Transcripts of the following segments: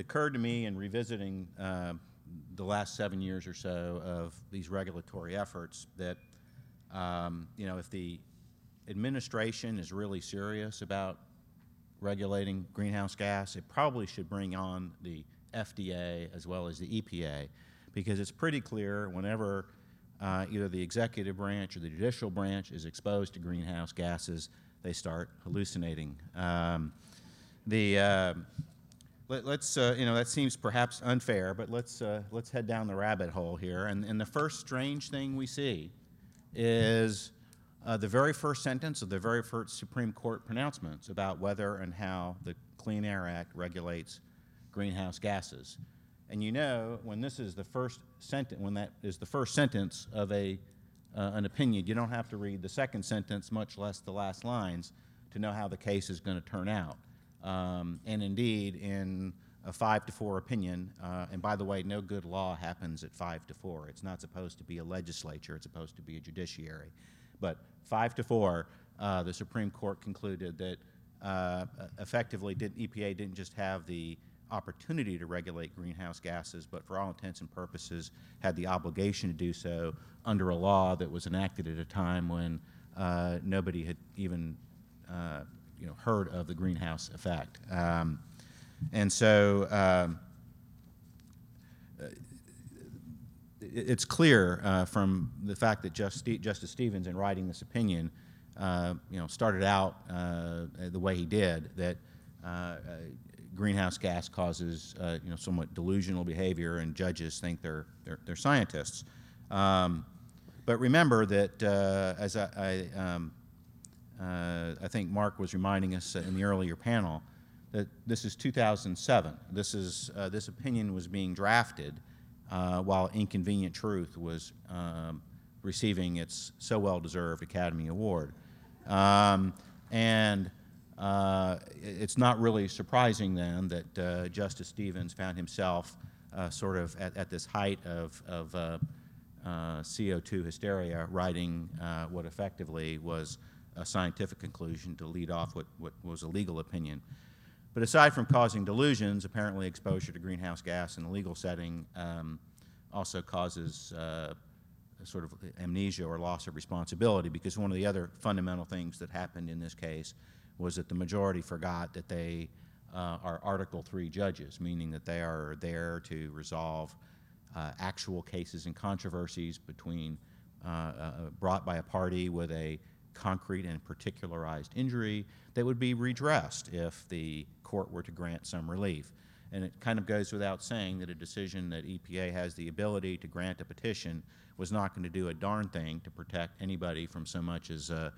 occurred to me in revisiting the last 7 years or so of these regulatory efforts that, if the administration is really serious about regulating greenhouse gas, it probably should bring on the FDA as well as the EPA, because it's pretty clear whenever either the executive branch or the judicial branch is exposed to greenhouse gases, they start hallucinating. That seems perhaps unfair, but let's head down the rabbit hole here. And the first strange thing we see is the very first sentence of the very first Supreme Court pronouncements about whether and how the Clean Air Act regulates greenhouse gases. And when this is the first sentence, when that is the first sentence of an opinion, you don't have to read the second sentence, much less the last lines, to know how the case is going to turn out. And indeed, in a 5-4 opinion, and by the way, no good law happens at 5-4. It's not supposed to be a legislature, it's supposed to be a judiciary. But 5-4, the Supreme Court concluded that effectively EPA didn't just have the opportunity to regulate greenhouse gases, but for all intents and purposes had the obligation to do so under a law that was enacted at a time when nobody had even heard of the greenhouse effect. And so it's clear from the fact that Justice Stevens, in writing this opinion, started out the way he did, that greenhouse gas causes somewhat delusional behavior, and judges think they're scientists. But remember that, as I think Mark was reminding us in the earlier panel, that this is 2007. This opinion was being drafted while Inconvenient Truth was receiving its so well-deserved Academy Award. And it's not really surprising then that Justice Stevens found himself sort of at this height of CO2 hysteria, writing what effectively was a scientific conclusion to lead off what was a legal opinion. But aside from causing delusions, apparently exposure to greenhouse gas in a legal setting also causes sort of amnesia or loss of responsibility, because one of the other fundamental things that happened in this case was that the majority forgot that they are Article III judges, meaning that they are there to resolve actual cases and controversies brought by a party with a concrete and particularized injury that would be redressed if the court were to grant some relief. And it kind of goes without saying that a decision that EPA has the ability to grant a petition was not going to do a darn thing to protect anybody from so much as a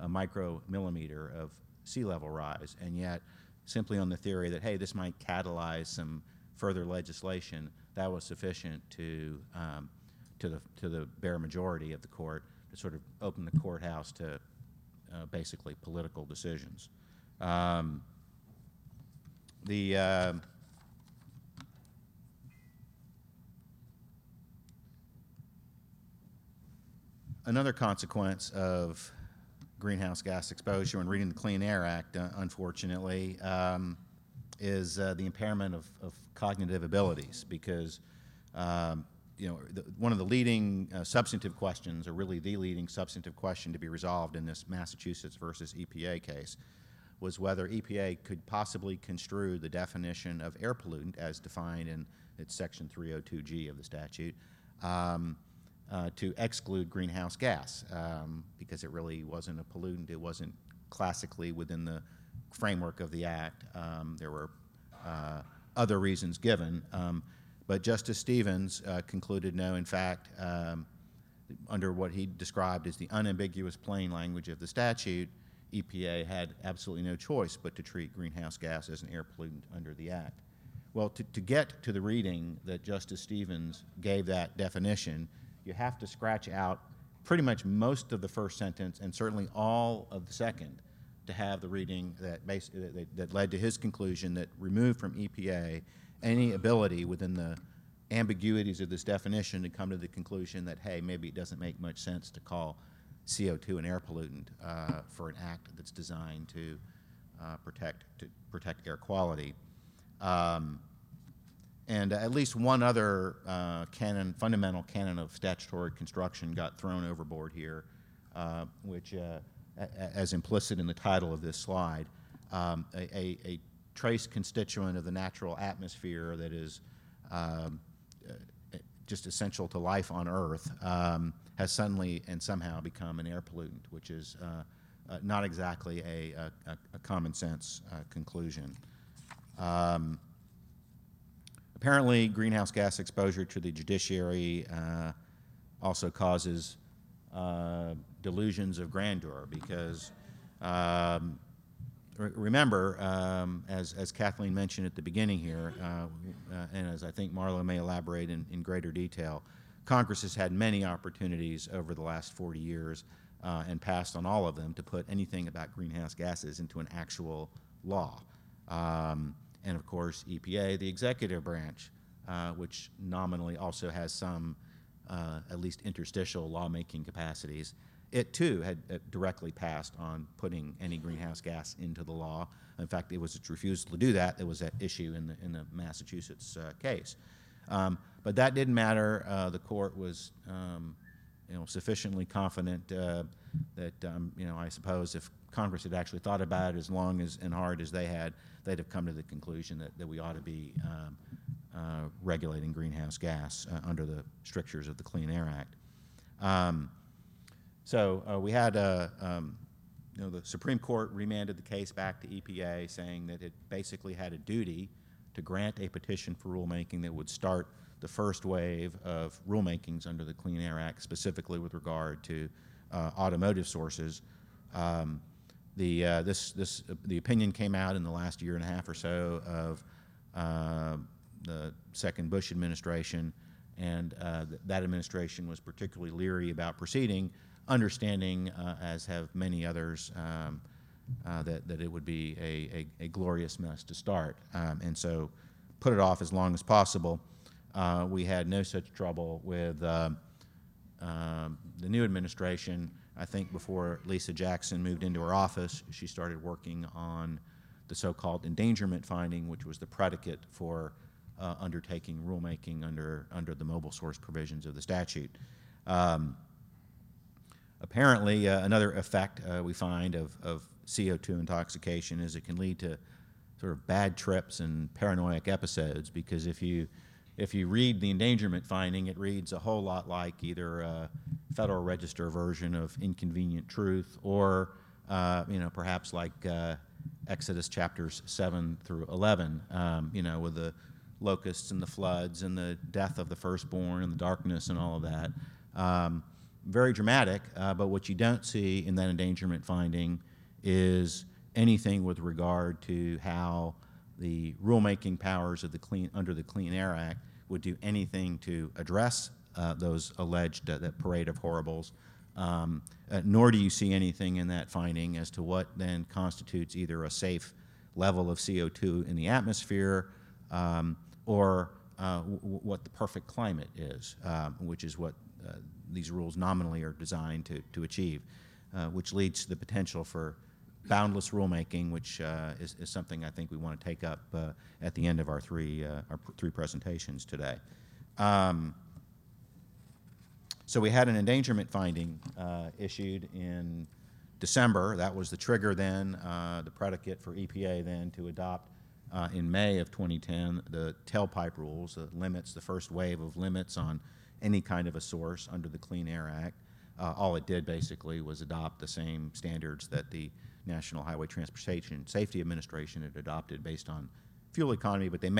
micromillimeter of sea level rise. And yet, simply on the theory that, hey, this might catalyze some further legislation, that was sufficient to the bare majority of the court to sort of open the courthouse to basically political decisions. Another consequence of greenhouse gas exposure when reading the Clean Air Act, unfortunately, is the impairment of cognitive abilities, because one of the leading substantive questions, or really the leading substantive question to be resolved in this Massachusetts versus EPA case, was whether EPA could possibly construe the definition of air pollutant as defined in its Section 302G of the statute to exclude greenhouse gas, because it really wasn't a pollutant. It wasn't classically within the framework of the Act. There were other reasons given. But Justice Stevens concluded no, in fact, under what he described as the unambiguous plain language of the statute, EPA had absolutely no choice but to treat greenhouse gas as an air pollutant under the Act. Well, to get to the reading that Justice Stevens gave that definition, you have to scratch out pretty much most of the first sentence and certainly all of the second to have the reading that led to his conclusion that removed from EPA any ability within the ambiguities of this definition to come to the conclusion that, hey, maybe it doesn't make much sense to call CO2 an air pollutant for an act that's designed to protect air quality. And at least one other fundamental canon of statutory construction got thrown overboard here, which, as implicit in the title of this slide, a trace constituent of the natural atmosphere that is just essential to life on Earth has suddenly and somehow become an air pollutant, which is not exactly a common sense conclusion. Apparently, greenhouse gas exposure to the judiciary also causes delusions of grandeur, because remember, as Kathleen mentioned at the beginning here, and as I think Marla may elaborate in greater detail, Congress has had many opportunities over the last 40 years and passed on all of them to put anything about greenhouse gases into an actual law. And of course, EPA, the executive branch, which nominally also has some, at least interstitial lawmaking capacities, it too had directly passed on putting any greenhouse gas into the law. In fact, it was its refusal to do that that was at issue in the Massachusetts case. But that didn't matter. The court was sufficiently confident that I suppose if Congress had actually thought about it as long as and hard as they had, they'd have come to the conclusion that we ought to be regulating greenhouse gas under the strictures of the Clean Air Act. So we had the Supreme Court remanded the case back to EPA, saying that it basically had a duty to grant a petition for rulemaking that would start the first wave of rulemakings under the Clean Air Act, specifically with regard to automotive sources. The opinion came out in the last year and a half or so of the second Bush administration, and that administration was particularly leery about proceeding, understanding, as have many others, that it would be a glorious mess to start, and so put it off as long as possible. We had no such trouble with the new administration. I think before Lisa Jackson moved into her office, she started working on the so-called endangerment finding, which was the predicate for undertaking rulemaking under the mobile source provisions of the statute. Apparently, another effect we find of CO2 intoxication is it can lead to sort of bad trips and paranoid episodes, because if you read the endangerment finding, it reads a whole lot like either a Federal Register version of Inconvenient Truth, or perhaps like Exodus chapters 7 through 11, with the locusts and the floods and the death of the firstborn and the darkness and all of that. Very dramatic, but what you don't see in that endangerment finding is anything with regard to how the rulemaking powers of under the Clean Air Act would do anything to address those alleged that parade of horribles, nor do you see anything in that finding as to what then constitutes either a safe level of CO2 in the atmosphere or what the perfect climate is, which is what these rules nominally are designed to achieve, which leads to the potential for boundless rulemaking, which is something I think we want to take up at the end of our three presentations today. So we had an endangerment finding issued in December. That was the trigger then, the predicate for EPA then to adopt in May of 2010 the tailpipe rules that limits the first wave of limits on any kind of a source under the Clean Air Act. All it did basically was adopt the same standards that the National Highway Transportation Safety Administration had adopted based on fuel economy, but they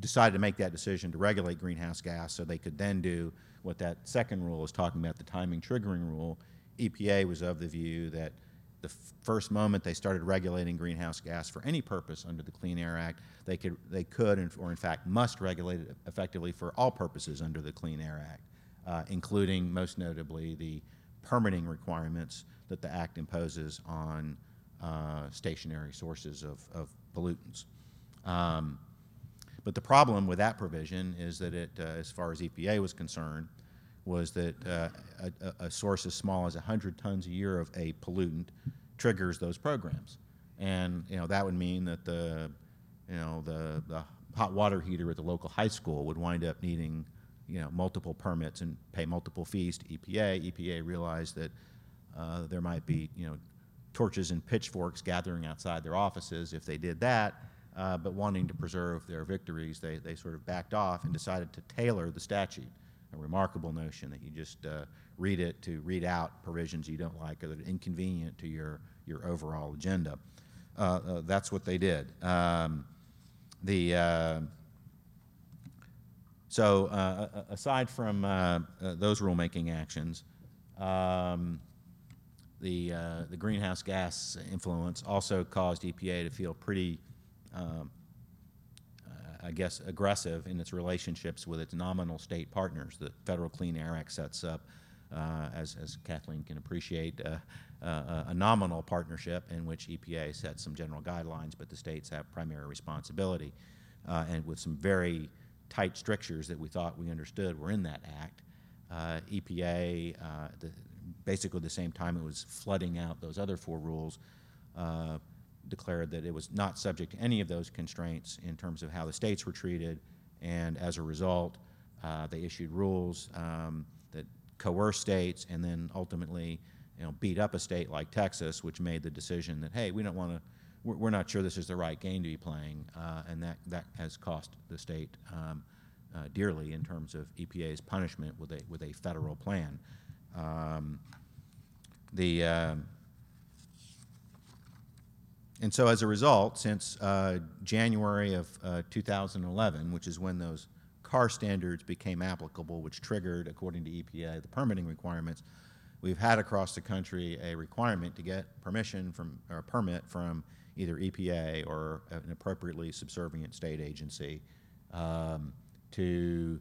decided to make that decision to regulate greenhouse gas so they could then do what that second rule is talking about, the timing triggering rule. EPA was of the view that the first moment they started regulating greenhouse gas for any purpose under the Clean Air Act, they could or in fact must regulate it effectively for all purposes under the Clean Air Act, including most notably the permitting requirements that the Act imposes on stationary sources of pollutants. But the problem with that provision is that it, as far as EPA was concerned, was that a source as small as 100 tons a year of a pollutant triggers those programs, and that would mean that the hot water heater at the local high school would wind up needing, multiple permits and pay multiple fees to EPA. EPA realized that there might be, torches and pitchforks gathering outside their offices if they did that, but wanting to preserve their victories, they sort of backed off and decided to tailor the statute. A remarkable notion that you just read it to read out provisions you don't like or that are inconvenient to your overall agenda. That's what they did. Aside from those rulemaking actions, the greenhouse gas influence also caused EPA to feel pretty, aggressive in its relationships with its nominal state partners. The Federal Clean Air Act sets up, as Kathleen can appreciate, a nominal partnership in which EPA sets some general guidelines, but the states have primary responsibility, and with some very tight strictures that we thought we understood were in that act. EPA, basically the same time it was flooding out those other 4 rules, declared that it was not subject to any of those constraints in terms of how the states were treated, and as a result, they issued rules that coerced states and then ultimately beat up a state like Texas, which made the decision that, hey, we don't want to, we're not sure this is the right game to be playing, and that has cost the state dearly in terms of EPA's punishment with a federal plan. And so as a result, since January of 2011, which is when those car standards became applicable, which triggered, according to EPA, the permitting requirements, we've had across the country a requirement to get permission from, or a permit from either EPA or an appropriately subservient state agency to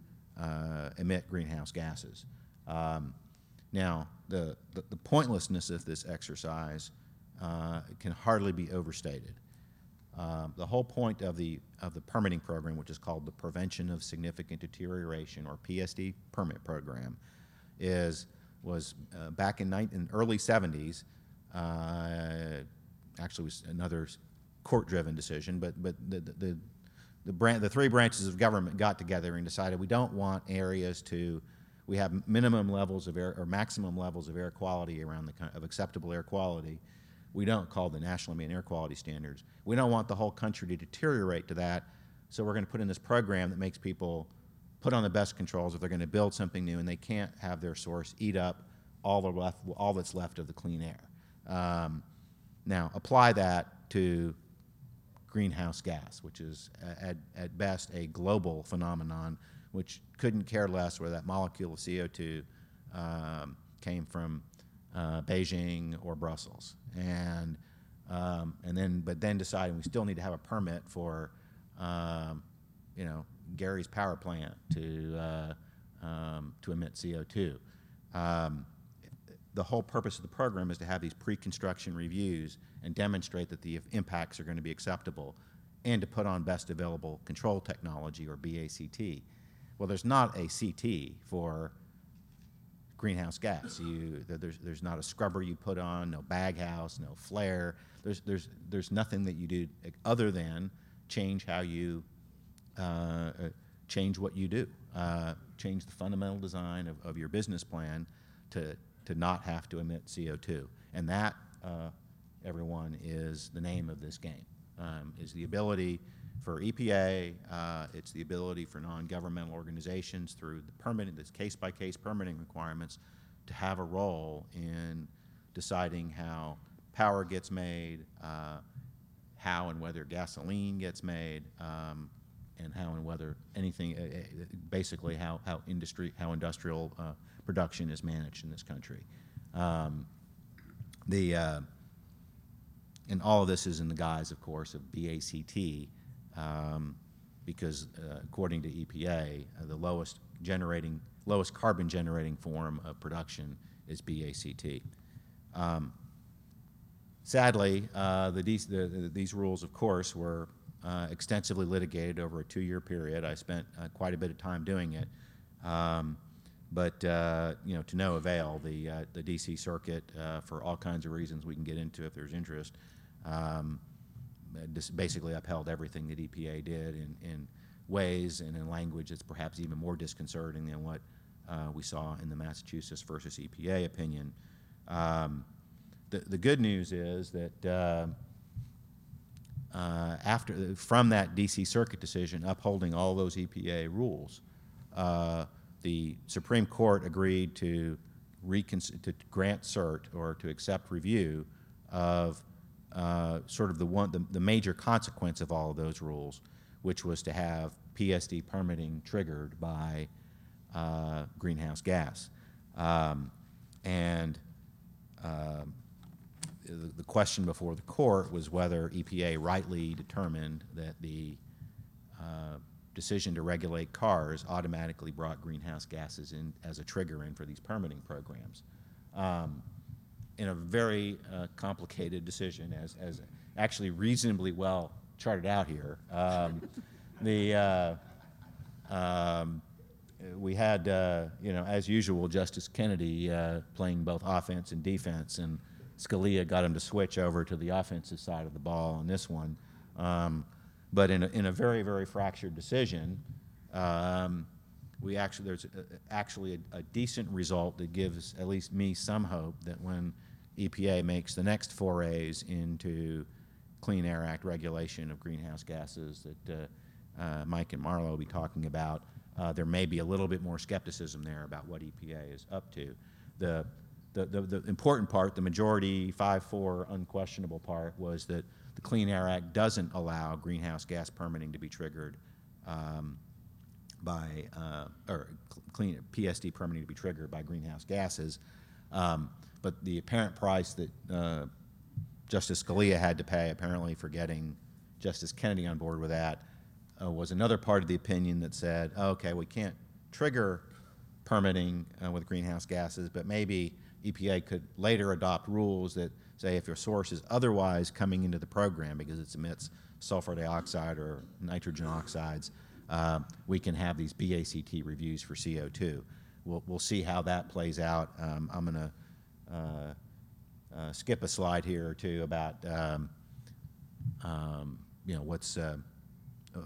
emit greenhouse gases. Now, the pointlessness of this exercise can hardly be overstated. The whole point of the permitting program, which is called the Prevention of Significant Deterioration, or PSD permit program, was back in early 70s. Actually, it was another court-driven decision, but the 3 branches of government got together and decided we don't want areas we have minimum levels of air or maximum levels of air quality around of acceptable air quality. We don't call the National Ambient Air Quality Standards. We don't want the whole country to deteriorate to that, so we're going to put in this program that makes people put on the best controls if they're going to build something new, and they can't have their source eat up all that's left of the clean air. Now, apply that to greenhouse gas, which is at best a global phenomenon, which couldn't care less where that molecule of CO2 came from Beijing or Brussels, but then deciding we still need to have a permit for Gary's power plant to emit CO2. The whole purpose of the program is to have these pre-construction reviews and demonstrate that the impacts are going to be acceptable, and to put on best available control technology, or BACT. Well, there's not a CT for greenhouse gas. There's not a scrubber you put on, no bag house, no flare. There's nothing that you do other than change how you change what you do, change the fundamental design of your business plan to not have to emit CO2. And that, everyone, is the name of this game, is the ability for EPA, it's the ability for non-governmental organizations through the permitting, this case-by-case permitting requirements, to have a role in deciding how power gets made, how and whether gasoline gets made, and how and whether anything, basically how industrial production is managed in this country. And all of this is in the guise, of course, of BACT, because according to EPA, the lowest carbon generating form of production is BACT. Sadly, these rules, of course, were extensively litigated over a 2-year period. I spent quite a bit of time doing it, but to no avail. The D.C. Circuit, for all kinds of reasons we can get into if there's interest, basically upheld everything that EPA did in ways and in language that's perhaps even more disconcerting than what we saw in the Massachusetts versus EPA opinion. The good news is that from that D.C. Circuit decision upholding all those EPA rules, the Supreme Court agreed to grant cert or to accept review of sort of the major consequence of all of those rules, which was to have PSD permitting triggered by greenhouse gas. The question before the court was whether EPA rightly determined that the decision to regulate cars automatically brought greenhouse gases in as a trigger in for these permitting programs. In a very complicated decision, as actually reasonably well charted out here. We had, as usual, Justice Kennedy playing both offense and defense, and Scalia got him to switch over to the offensive side of the ball on this one. But in a very, very fractured decision, there's actually a decent result that gives at least me some hope that when EPA makes the next forays into Clean Air Act regulation of greenhouse gases that Mike and Marlo will be talking about, there may be a little bit more skepticism there about what EPA is up to. The important part, the majority 5-4 unquestionable part, was that the Clean Air Act doesn't allow greenhouse gas permitting to be triggered or PSD permitting to be triggered by greenhouse gases. But the apparent price that Justice Scalia had to pay, apparently, for getting Justice Kennedy on board with that was another part of the opinion that said, okay, we can't trigger permitting with greenhouse gases, but maybe EPA could later adopt rules that say if your source is otherwise coming into the program because it emits sulfur dioxide or nitrogen oxides, we can have these BACT reviews for CO2. We'll see how that plays out. I'm going to skip a slide here or two about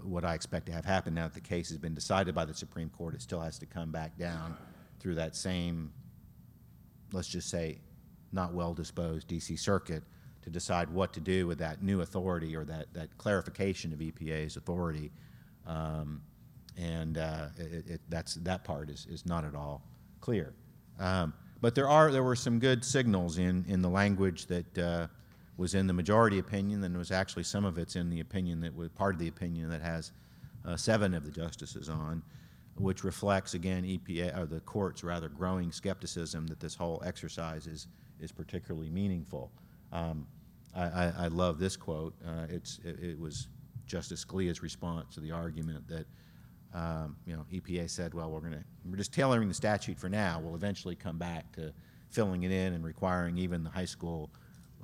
what I expect to have happen now that the case has been decided by the Supreme Court. It still has to come back down through that same, let's just say, not well-disposed D.C. Circuit to decide what to do with that new authority or that clarification of EPA's authority. That part is not at all clear. But there were some good signals in the language that was in the majority opinion, and was actually some of it's in the opinion that was part of the opinion that has 7 of the justices on, which reflects, again, EPA, or the court's rather growing skepticism that this whole exercise is particularly meaningful. I love this quote. It was Justice Scalia's response to the argument that EPA said, well, we're just tailoring the statute for now. We'll eventually come back to filling it in and requiring even the high school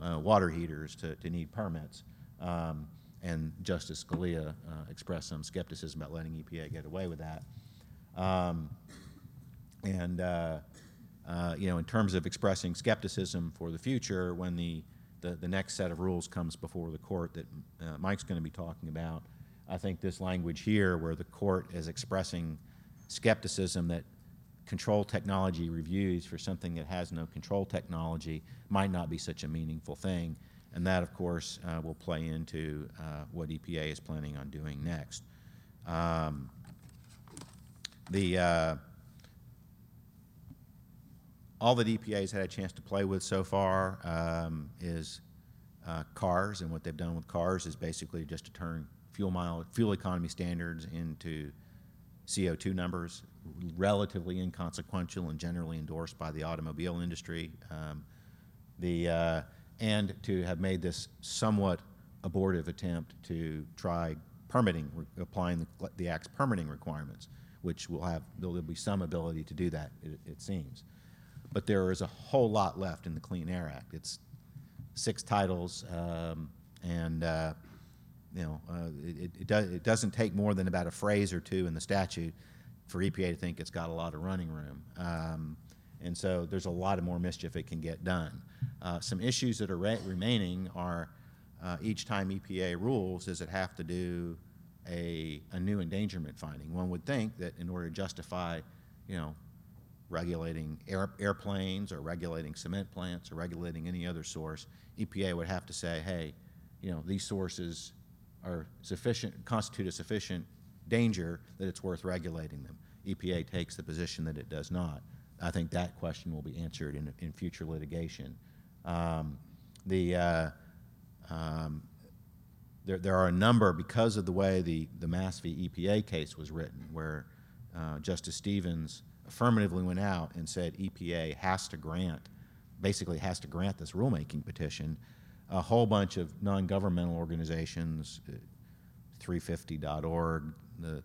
water heaters to need permits. And Justice Scalia expressed some skepticism about letting EPA get away with that. In terms of expressing skepticism for the future, when the next set of rules comes before the court that Mike's going to be talking about, I think this language here, where the court is expressing skepticism that control technology reviews for something that has no control technology might not be such a meaningful thing, and that, of course, will play into what EPA is planning on doing next. All that EPA has had a chance to play with so far is cars, and what they've done with cars is basically just to turn fuel economy standards into CO2 numbers, relatively inconsequential and generally endorsed by the automobile industry, and to have made this somewhat abortive attempt to try permitting, applying the Act's permitting requirements, which there'll be some ability to do that, it seems. But there is a whole lot left in the Clean Air Act. It's 6 titles, it doesn't take more than about a phrase or two in the statute for EPA to think it's got a lot of running room. And so there's a lot of more mischief it can get done. Some issues that are remaining are each time EPA rules, does it have to do a new endangerment finding. One would think that in order to justify, regulating airplanes or regulating cement plants or regulating any other source, EPA would have to say, hey, these sources are constitute a sufficient danger that it's worth regulating them. EPA takes the position that it does not. I think that question will be answered in future litigation. There are a number, because of the way the Mass v. EPA case was written, where Justice Stevens affirmatively went out and said EPA basically has to grant this rulemaking petition. A whole bunch of non-governmental organizations, 350.org, the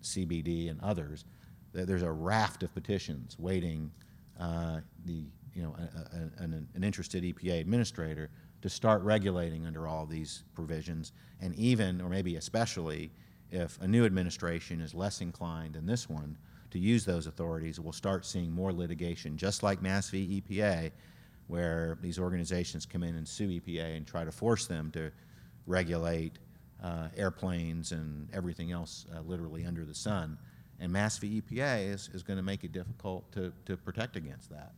CBD, and others, there's a raft of petitions waiting an interested EPA administrator to start regulating under all these provisions, and even, or maybe especially, if a new administration is less inclined than this one to use those authorities, we'll start seeing more litigation, just like Mass v. EPA, where these organizations come in and sue EPA and try to force them to regulate airplanes and everything else literally under the sun. And Mass v. EPA is going to make it difficult to protect against that.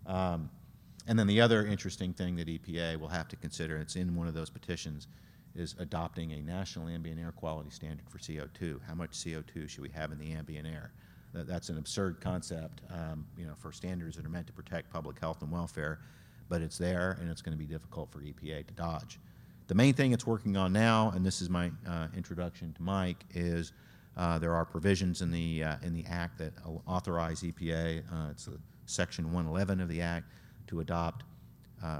And then the other interesting thing that EPA will have to consider, it's in one of those petitions, is adopting a national ambient air quality standard for CO2. How much CO2 should we have in the ambient air? That's an absurd concept, for standards that are meant to protect public health and welfare, but it's there, and it's going to be difficult for EPA to dodge. The main thing it's working on now, and this is my introduction to Mike, is there are provisions in the Act that authorize EPA, it's Section 111 of the Act, to adopt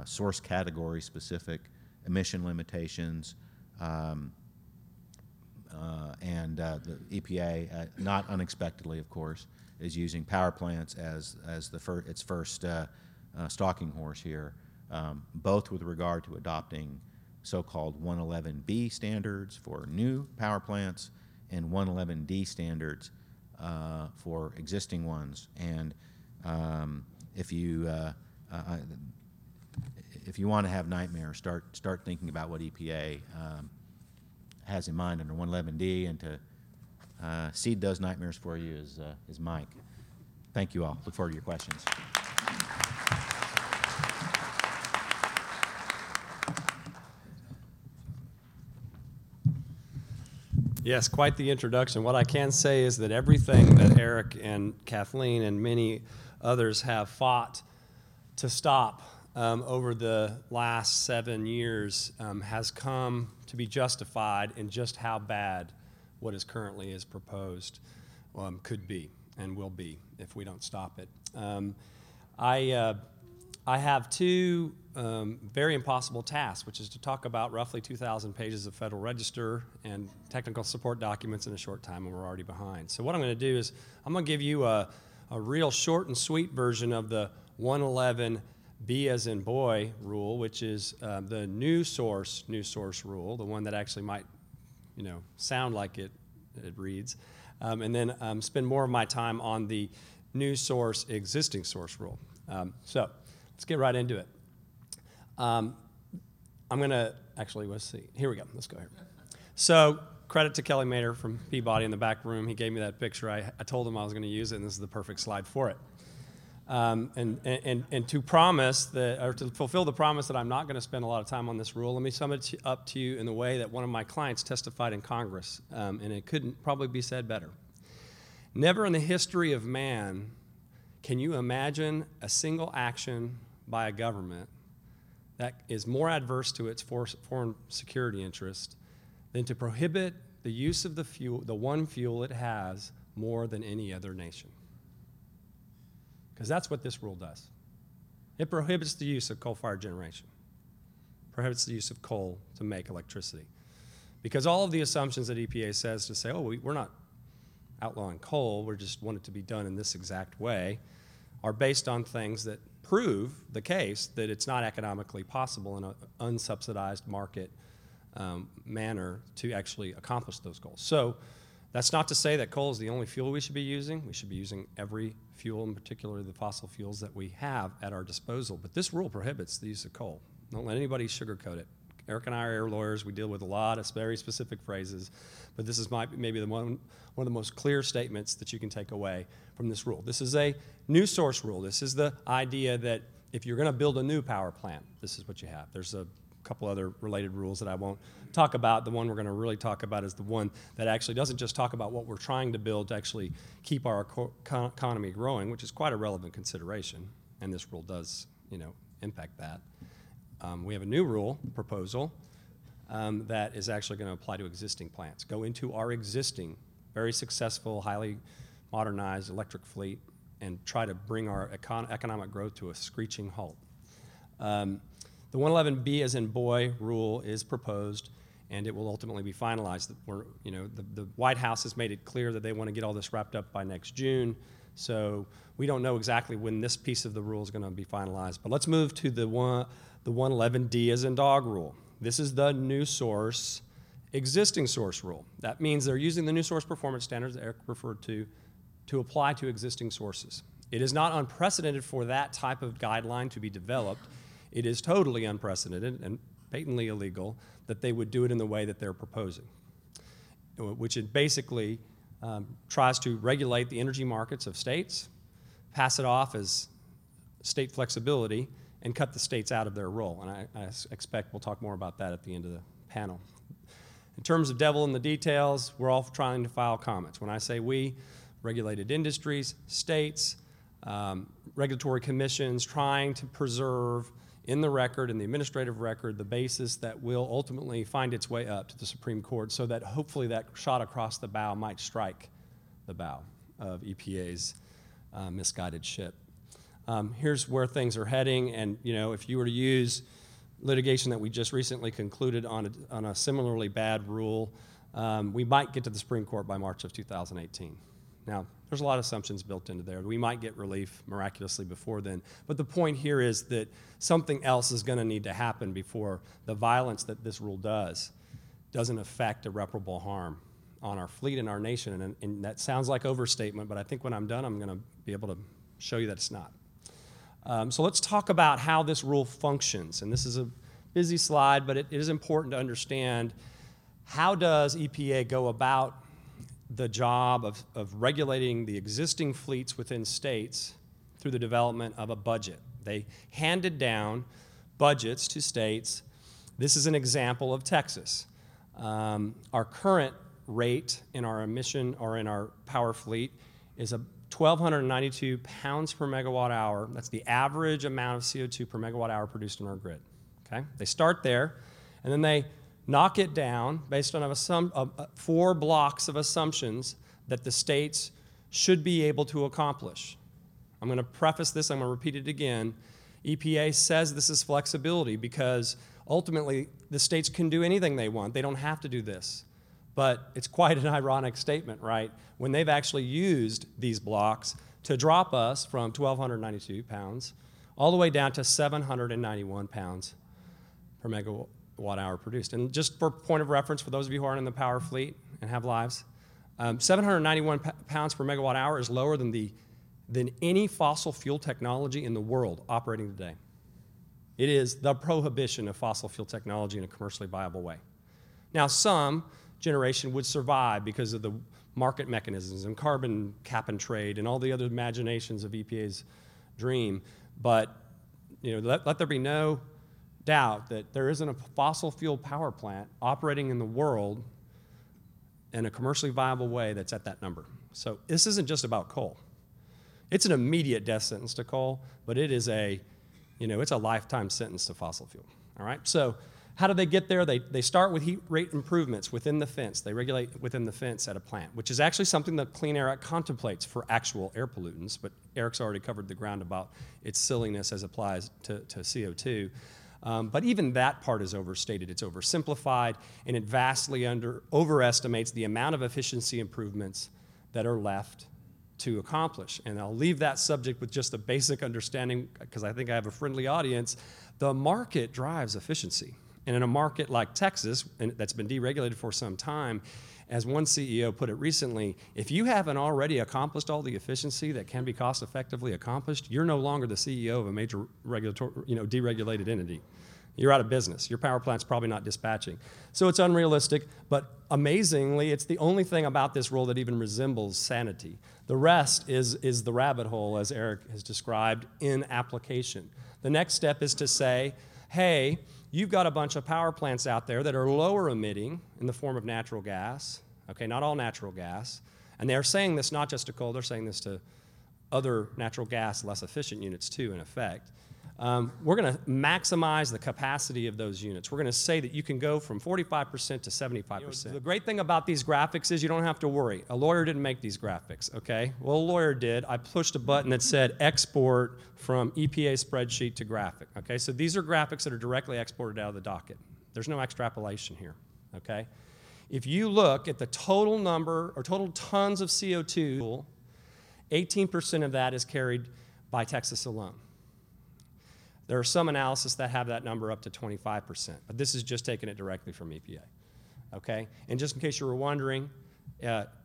source category-specific emission limitations, and the EPA, not unexpectedly, of course, is using power plants as its first stalking horse here, both with regard to adopting so-called 111B standards for new power plants and 111D standards for existing ones. And if you want to have nightmares, start thinking about what EPA has in mind under 111D, and to seed those nightmares for you is Mike. Thank you all. Look forward to your questions. Yes, quite the introduction. What I can say is that everything that Eric and Kathleen and many others have fought to stop over the last 7 years has come to be justified in just how bad what is currently is proposed could be and will be if we don't stop it. I have two very impossible tasks, which is to talk about roughly 2,000 pages of Federal Register and technical support documents in a short time, and we're already behind. So what I'm going to do is I'm going to give you a real short and sweet version of the 111 B as in boy rule, which is the new source rule, the one that actually might, sound like it reads, and then spend more of my time on the new source, existing source rule. So let's get right into it. I'm going to actually, let's see. Here we go. Let's go here. So credit to Kelly Mater from Peabody in the back room. He gave me that picture. I told him I was going to use it, and this is the perfect slide for it. And to promise that, or to fulfill the promise that I'm not going to spend a lot of time on this rule, let me sum it up to you in the way that one of my clients testified in Congress, and it couldn't probably be said better. Never in the history of man can you imagine a single action by a government that is more adverse to its foreign security interest than to prohibit the use of the one fuel it has more than any other nation. Because that's what this rule does. It prohibits the use of coal-fired generation, prohibits the use of coal to make electricity. Because all of the assumptions that EPA says to say, we're not outlawing coal, we just want it to be done in this exact way, are based on things that prove the case that it's not economically possible in an unsubsidized market manner to actually accomplish those goals. So that's not to say that coal is the only fuel we should be using. We should be using every fuel, in particular the fossil fuels that we have at our disposal. But this rule prohibits the use of coal. Don't let anybody sugarcoat it. Eric and I are air lawyers. We deal with a lot of very specific phrases, but this is maybe one of the most clear statements that you can take away from this rule. This is a new source rule. This is the idea that if you're going to build a new power plant, this is what you have. There's a couple other related rules that I won't talk about. The one we're going to really talk about is the one that actually doesn't just talk about what we're trying to build to actually keep our economy growing, which is quite a relevant consideration, and this rule does, impact that. We have a new rule proposal that is actually going to apply to existing plants. Go into our existing, very successful, highly modernized electric fleet and try to bring our economic growth to a screeching halt. The 111B as in boy rule is proposed, and it will ultimately be finalized. The White House has made it clear that they want to get all this wrapped up by next June, so we don't know exactly when this piece of the rule is going to be finalized. But let's move to the 111D as in dog rule. This is the new source, existing source rule. That means they're using the new source performance standards that Eric referred to apply to existing sources. It is not unprecedented for that type of guideline to be developed. It is totally unprecedented and patently illegal that they would do it in the way that they're proposing, which it basically tries to regulate the energy markets of states, pass it off as state flexibility, and cut the states out of their role. And I expect we'll talk more about that at the end of the panel. In terms of devil in the details, we're all trying to file comments. When I say we, regulated industries, states, regulatory commissions, trying to preserve in the record, in the administrative record, the basis that will ultimately find its way up to the Supreme Court so that hopefully that shot across the bow might strike the bow of EPA's misguided ship. Here's where things are heading, and if you were to use litigation that we just recently concluded on a similarly bad rule, we might get to the Supreme Court by March of 2018. Now, there's a lot of assumptions built into there. We might get relief miraculously before then, but the point here is that something else is going to need to happen before the violence that this rule doesn't affect irreparable harm on our fleet and our nation, and that sounds like overstatement, but I think when I'm done, I'm going to be able to show you that it's not. So let's talk about how this rule functions, and this is a busy slide, but it is important to understand how does EPA go about the job of regulating the existing fleets within states through the development of a budget. They handed down budgets to states. This is an example of Texas. Our current rate in our emission or in our power fleet is 1,292 pounds per megawatt hour. That's the average amount of CO2 per megawatt hour produced in our grid. Okay? They start there, and then they knock it down based on 4 blocks of assumptions that the states should be able to accomplish. I'm going to preface this, I'm going to repeat it again. EPA says this is flexibility because ultimately the states can do anything they want. They don't have to do this. But it's quite an ironic statement, right? When they've actually used these blocks to drop us from 1,292 pounds all the way down to 791 pounds per megawatt hour produced. And just for point of reference, for those of you who aren't in the power fleet and have lives, 791 pounds per megawatt hour is lower than any fossil fuel technology in the world operating today. It is the prohibition of fossil fuel technology in a commercially viable way. Now, some generation would survive because of the market mechanisms and carbon cap and trade and all the other imaginations of EPA's dream, but let there be no doubt that there isn't a fossil fuel power plant operating in the world in a commercially viable way that's at that number. So this isn't just about coal. It's an immediate death sentence to coal, but it is it's a lifetime sentence to fossil fuel. All right. So how do they get there? They start with heat rate improvements within the fence. They regulate within the fence at a plant, which is actually something that Clean Air Act contemplates for actual air pollutants, but Eric's already covered the ground about its silliness as applies to CO2. But even that part is overstated. It's oversimplified, and it vastly overestimates the amount of efficiency improvements that are left to accomplish. And I'll leave that subject with just a basic understanding, because I think I have a friendly audience. The market drives efficiency. And in a market like Texas, and that's been deregulated for some time, as one CEO put it recently, if you haven't already accomplished all the efficiency that can be cost effectively accomplished, you're no longer the CEO of a major deregulated entity. you're out of business. Your power plant's probably not dispatching. So it's unrealistic, but amazingly, it's the only thing about this rule that even resembles sanity. The rest is the rabbit hole, as Eric has described, in application. The next step is to say, hey, you've got a bunch of power plants out there that are lower emitting in the form of natural gas, okay, not all natural gas, and they're saying this not just to coal, they're saying this to other natural gas, less efficient units too, in effect. We're going to maximize the capacity of those units. We're going to say that you can go from 45% to 75%. The great thing about these graphics is you don't have to worry. A lawyer didn't make these graphics, okay? Well, a lawyer did. I pushed a button that said export from EPA spreadsheet to graphic, okay? So these are graphics that are directly exported out of the docket. There's no extrapolation here, okay? If you look at the total number or total tons of CO2, 18% of that is carried by Texas alone. There are some analysis that have that number up to 25%, but this is just taking it directly from EPA, okay? And just in case you were wondering,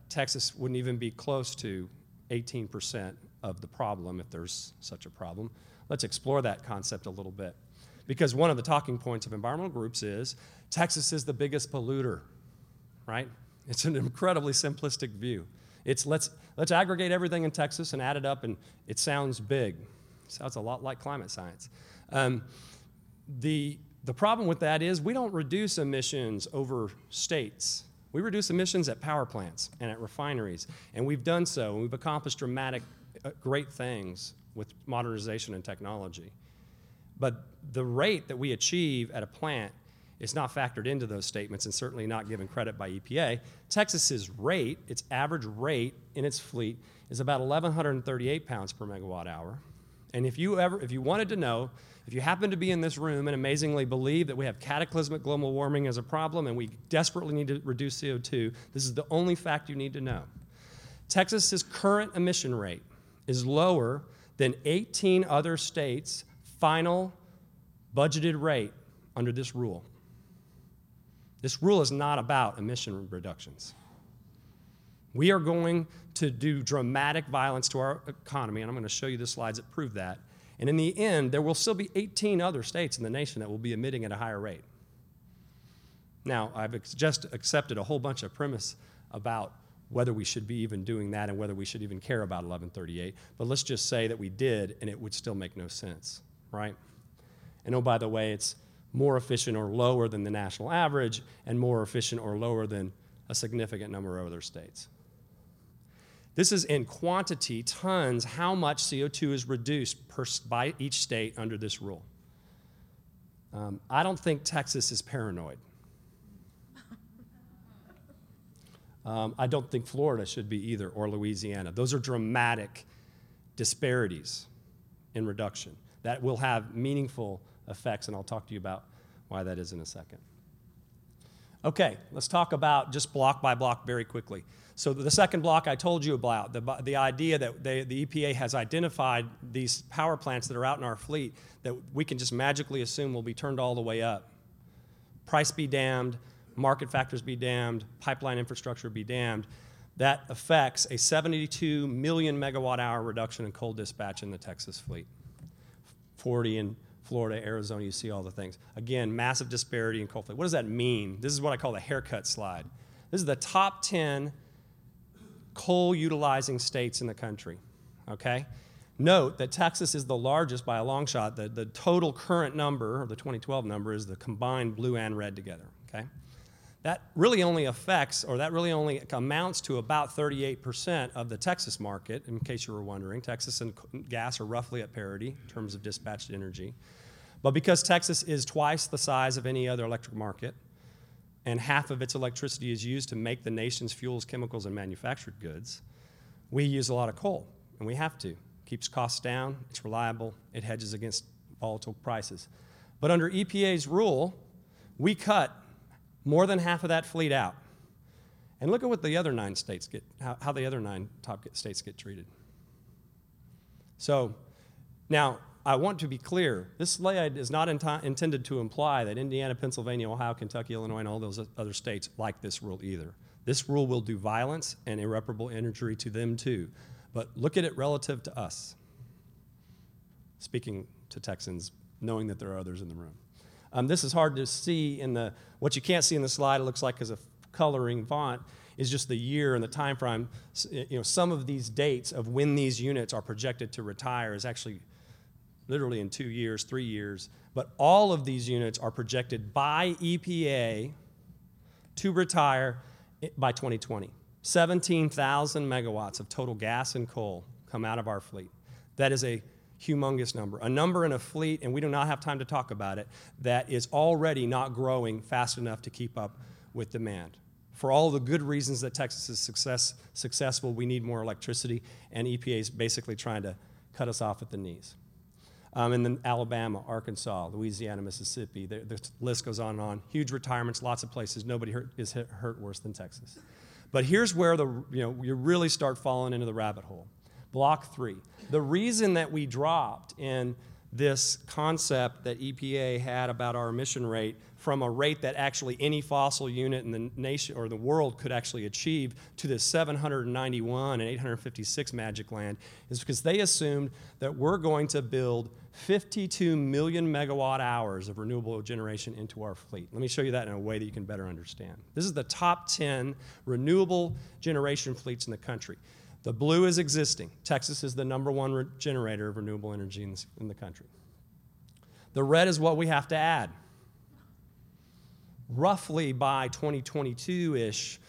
Texas wouldn't even be close to 18% of the problem if there's such a problem. Let's explore that concept a little bit, because one of the talking points of environmental groups is Texas is the biggest polluter, right? It's an incredibly simplistic view. It's let's aggregate everything in Texas and add it up, and it sounds big. It sounds a lot like climate science. The problem with that is we don't reduce emissions over states. We reduce emissions at power plants and at refineries, and we've done so, and we've accomplished dramatic, great things with modernization and technology. But the rate that we achieve at a plant is not factored into those statements and certainly not given credit by EPA. Texas's rate, its average rate in its fleet, is about 1,138 pounds per megawatt hour. And if you wanted to know, if you happen to be in this room and amazingly believe that we have cataclysmic global warming as a problem and we desperately need to reduce CO2, this is the only fact you need to know. Texas's current emission rate is lower than 18 other states' final budgeted rate under this rule. This rule is not about emission reductions. We are going to do dramatic violence to our economy, and I'm going to show you the slides that prove that. And in the end, there will still be 18 other states in the nation that will be emitting at a higher rate. Now, I've just accepted a whole bunch of premise about whether we should be even doing that and whether we should even care about 1138, but let's just say that we did, and it would still make no sense, right? And oh, by the way, it's more efficient or lower than the national average and more efficient or lower than a significant number of other states. This is in quantity, tons, how much CO2 is reduced by each state under this rule. I don't think Texas is paranoid. I don't think Florida should be either, or Louisiana. Those are dramatic disparities in reduction that will have meaningful effects, and I'll talk to you about why that is in a second. Okay, let's talk about just block by block very quickly. So the second block I told you about, the idea that the EPA has identified these power plants that are out in our fleet that we can just magically assume will be turned all the way up. Price be damned, market factors be damned, pipeline infrastructure be damned. That affects a 72 million megawatt hour reduction in coal dispatch in the Texas fleet. 40 in Florida, Arizona, you see all the things. Again, massive disparity in coal fleet. What does that mean? This is what I call the haircut slide. This is the top 10 coal-utilizing states in the country, okay? Note that Texas is the largest by a long shot. The total current number, or the 2012 number, is the combined blue and red together, okay? That really only affects, or that really only amounts to about 38% of the Texas market, in case you were wondering. Texas and gas are roughly at parity in terms of dispatched energy. But because Texas is twice the size of any other electric market, and half of its electricity is used to make the nation's fuels, chemicals, and manufactured goods, we use a lot of coal, and we have to. Keeps costs down, it's reliable, it hedges against volatile prices. But under EPA's rule, we cut more than half of that fleet out. And look at what the other 9 states get, how the other 9 top states get treated. So now, I want to be clear, this slide is not intended to imply that Indiana, Pennsylvania, Ohio, Kentucky, Illinois, and all those other states like this rule either. This rule will do violence and irreparable injury to them too. But look at it relative to us. Speaking to Texans, knowing that there are others in the room. This is hard to see in the, what you can't see in the slide, it looks like as a coloring font, is just the year and the time frame. You know, some of these dates of when these units are projected to retire is actually literally in 2 years, 3 years. But all of these units are projected by EPA to retire by 2020. 17,000 megawatts of total gas and coal come out of our fleet. That is a humongous number. A number in a fleet, and we do not have time to talk about it, that is already not growing fast enough to keep up with demand. For all the good reasons that Texas is successful, we need more electricity, and EPA is basically trying to cut us off at the knees. And then Alabama, Arkansas, Louisiana, Mississippi, the list goes on and on. Huge retirements, lots of places. Nobody is hurt worse than Texas. But here's where you really start falling into the rabbit hole. Block 3. The reason that we dropped in this concept that EPA had about our emission rate from a rate that actually any fossil unit in the nation or the world could actually achieve to this 791 and 856 magic land is because they assumed that we're going to build 52 million megawatt hours of renewable generation into our fleet. Let me show you that in a way that you can better understand. This is the top 10 renewable generation fleets in the country. The blue is existing. Texas is the #1 generator of renewable energy in the country. The red is what we have to add. Roughly by 2022-ish,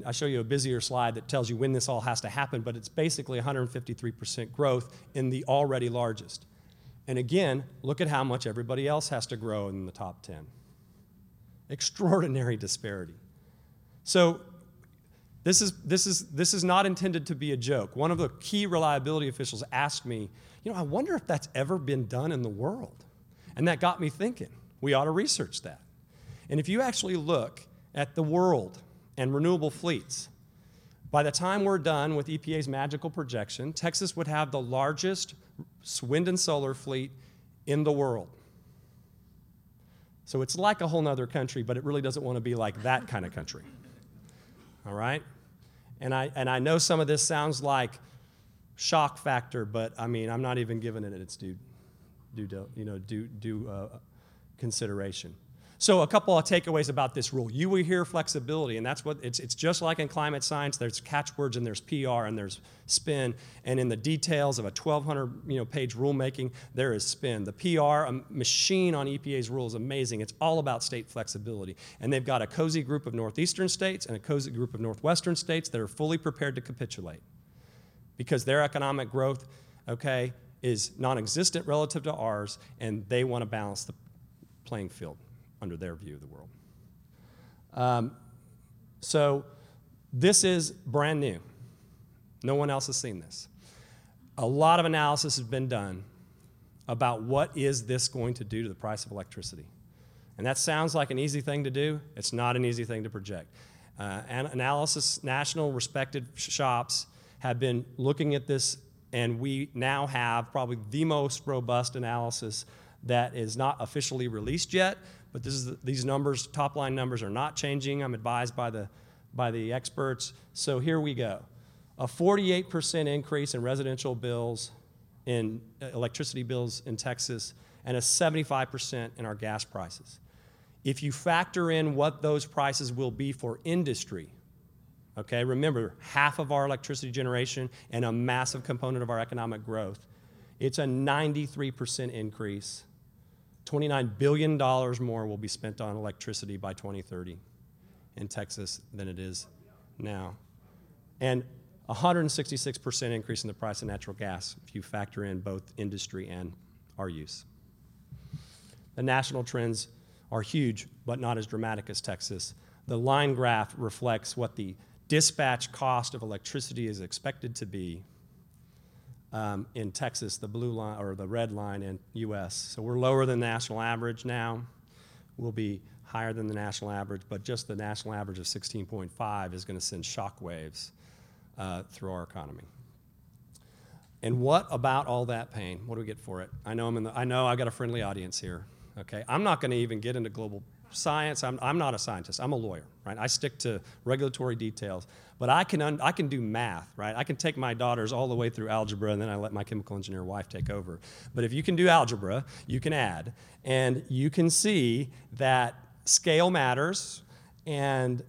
I show you a busier slide that tells you when this all has to happen, but it's basically 153% growth in the already largest. And again, look at how much everybody else has to grow in the top 10. Extraordinary disparity. So this is not intended to be a joke. One of the key reliability officials asked me, I wonder if that's ever been done in the world. And that got me thinking, we ought to research that. And if you actually look at the world and renewable fleets, by the time we're done with EPA's magical projection, Texas would have the largest wind and solar fleet in the world. So it's like a whole nother country, but it really doesn't want to be like that kind of country. All right? And I know some of this sounds like shock factor, but I mean, I'm not even giving it its due consideration. So a couple of takeaways about this rule. You will hear flexibility, and that's what it's just like in climate science. There's catchwords and there's PR and there's spin, and in the details of a 1,200 page rulemaking, there is spin. The PR machine on EPA's rule is amazing. It's all about state flexibility, and they've got a cozy group of northeastern states and a cozy group of northwestern states that are fully prepared to capitulate because their economic growth, is non-existent relative to ours, and they want to balance the playing field under their view of the world. So this is brand new. No one else has seen this. A lot of analysis has been done about what is this going to do to the price of electricity. And that sounds like an easy thing to do. It's not an easy thing to project. Analysis, national respected shops have been looking at this, and we now have probably the most robust analysis that is not officially released yet, but these numbers, top line numbers, are not changing. I'm advised by the experts. So here we go. A 48% increase in residential bills, in electricity bills in Texas, and a 75% in our gas prices. If you factor in what those prices will be for industry, remember, half of our electricity generation and a massive component of our economic growth, it's a 93% increase. $29 billion more will be spent on electricity by 2030 in Texas than it is now. And 166% increase in the price of natural gas if you factor in both industry and our use. The national trends are huge, but not as dramatic as Texas. The line graph reflects what the dispatch cost of electricity is expected to be in Texas, the blue line or the red line in U.S. So we're lower than the national average now. We'll be higher than the national average, but just the national average of 16.5 is going to send shockwaves through our economy. And what about all that pain? What do we get for it? I know I got a friendly audience here. okay? I'm not going to even get into global science. I'm not a scientist. I'm a lawyer, right? I stick to regulatory details. But I can do math, right? I can take my daughters all the way through algebra, and then I let my chemical engineer wife take over. But if you can do algebra, you can add. And you can see that scale matters. And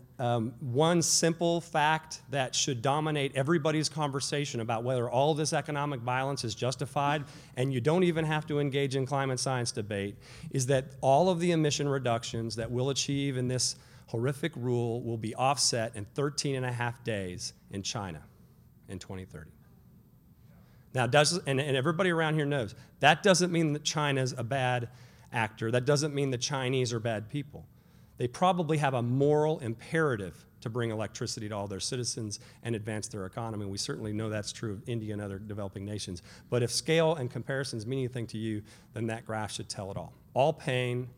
one simple fact that should dominate everybody's conversation about whether all this economic violence is justified, and you don't even have to engage in climate science debate, is that all of the emission reductions that we'll achieve in this horrific rule will be offset in 13 and a half days in China in 2030. Now, and everybody around here knows, that doesn't mean that China's a bad actor. That doesn't mean the Chinese are bad people. They probably have a moral imperative to bring electricity to all their citizens and advance their economy. We certainly know that's true of India and other developing nations. But if scale and comparisons mean anything to you, then that graph should tell it all. All pain,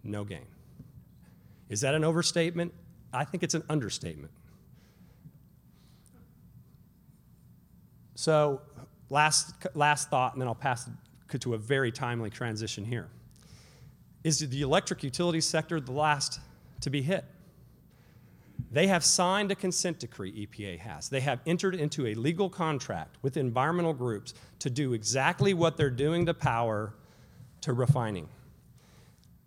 no gain. Is that an overstatement? I think it's an understatement. So last thought, and then I'll pass to a very timely transition here. Is the electric utility sector the last to be hit? They have signed a consent decree, EPA has. They have entered into a legal contract with environmental groups to do exactly what they're doing to power to refining.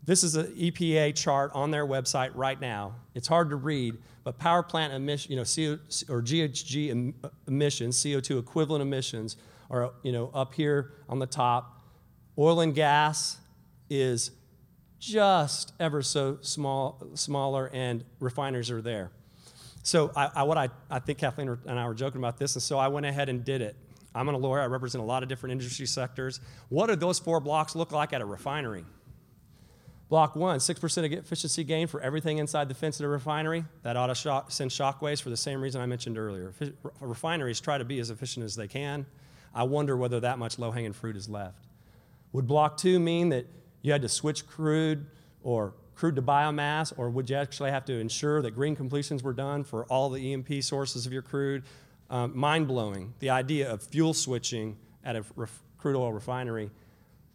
This is an EPA chart on their website right now. It's hard to read, but power plant emission, GHG emissions, CO2 equivalent emissions, are up here on the top. Oil and gas is just ever so smaller, and refineries are there. So I think Kathleen and I were joking about this, and so I went ahead and did it. I'm a lawyer. I represent a lot of different industry sectors. What do those 4 blocks look like at a refinery? Block 1, 6% efficiency gain for everything inside the fence of the refinery. That ought to send shockwaves for the same reason I mentioned earlier. Refineries try to be as efficient as they can. I wonder whether that much low-hanging fruit is left. Would Block 2 mean that you had to switch crude to biomass, or would you actually have to ensure that green completions were done for all the E&P sources of your crude? Mind-blowing, the idea of fuel switching at a crude oil refinery.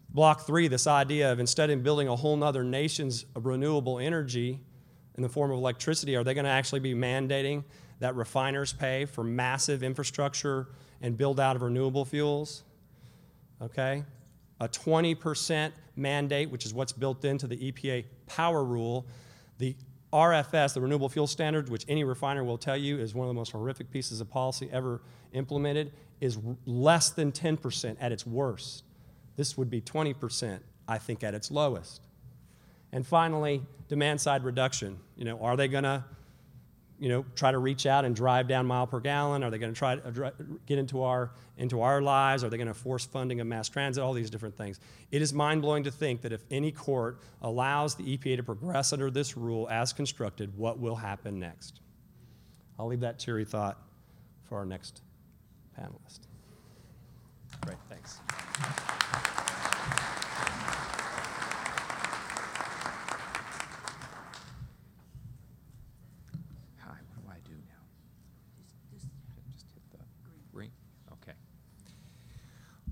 Block 3, this idea of instead of building a whole nother nation's of renewable energy in the form of electricity, are they going to actually be mandating that refiners pay for massive infrastructure and build out of renewable fuels? Okay? A 20% mandate, which is what's built into the EPA power rule. The RFS, the Renewable Fuel Standard, which any refiner will tell you is one of the most horrific pieces of policy ever implemented, is less than 10% at its worst. This would be 20%, I think, at its lowest. And finally, demand-side reduction. Are they going to, try to reach out and drive down mile per gallon? Are they going to try to get into our lives? Are they going to force funding of mass transit? All these different things. It is mind-blowing to think that if any court allows the EPA to progress under this rule as constructed, what will happen next? I'll leave that cheery thought for our next panelist. Great, thanks.